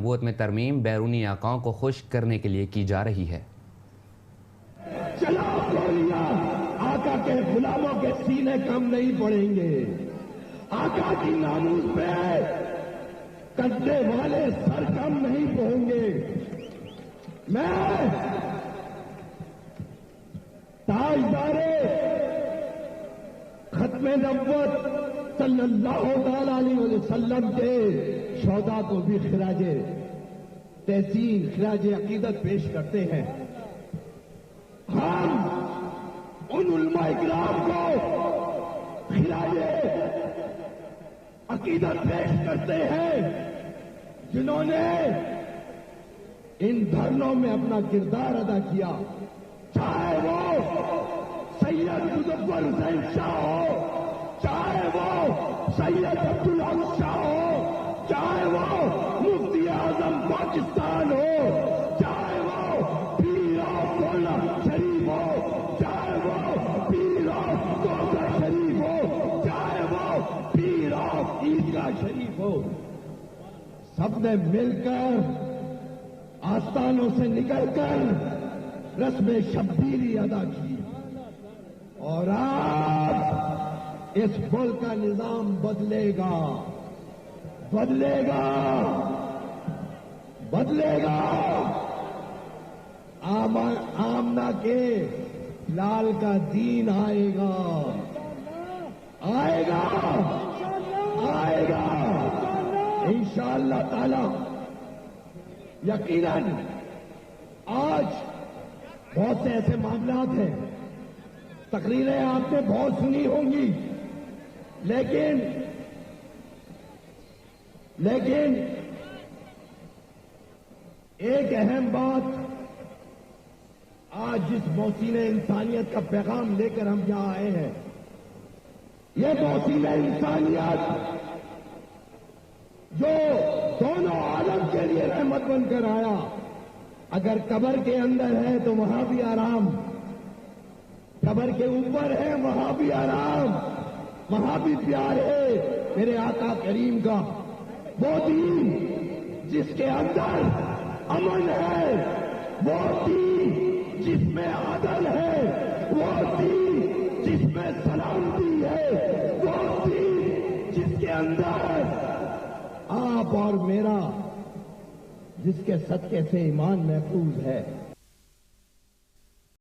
نبوت میں ترمیم بیرونی آقاؤں کو خوش کرنے کے لیے کی جا رہی ہے۔ چلا گولیاں آقا کے غلاموں کے سینے کم نہیں پڑیں گے، آقا کی ناموس پہ کٹنے والے سر کم نہیں پڑیں گے۔ میں تاجدار ختم نبوت صلی اللہ تعالی علیہ وسلم کے شہداء کو بھی خراج تحسین خراج عقیدت پیش کرتے ہیں۔ ہم ان علماء اکرام کو خراج عقیدت پیش کرتے ہیں جنہوں نے ان دھرنوں میں اپنا کردار ادا کیا، چاہے وہ سید مظفر حسین شاہ ہو، چاہے وہ سید عبدالحق شاہ ہو، چاہے وہ مفتی اعظم پاکستان ہو، چاہے وہ پیر آف مولا شریف ہو، چاہے وہ پیر آف کوثر شریف ہو، چاہے وہ پیر آف عیدگاہ شریف ہو، سب نے مل کر آستانوں سے نکل کر رسم شبیری ادا کی، اور آج اس ملک کا نظام بدلے گا، بدلے گا، بدلے گا۔ آمنہ کے لال کا دین آئے گا، آئے گا، آئے گا انشاءاللہ تعالی۔ یقیناً آج بہت سے ایسے معاملات ہیں، تقریریں آپ نے بہت سنی ہوں گی، لیکن ایک اہم بات آج جس موسین انسانیت کا پیغام لے کر ہم یہاں آئے ہیں، یہ موسین انسانیت جو دونوں عالم کے لیے رحمت بن کر آیا، اگر قبر کے اندر ہے تو وہاں بھی آرام، قبر کے اوپر ہے وہاں بھی آرام، وہاں بھی پیار ہے میرے آقا کریم کا۔ وہ دین جس کے اندر امن ہے، وہ دین جس میں عدل ہے، وہ دین جس میں سلامتی ہے، وہ دین جس کے اندر آپ اور میرا جس کے صدقے سے ایمان محفوظ ہے۔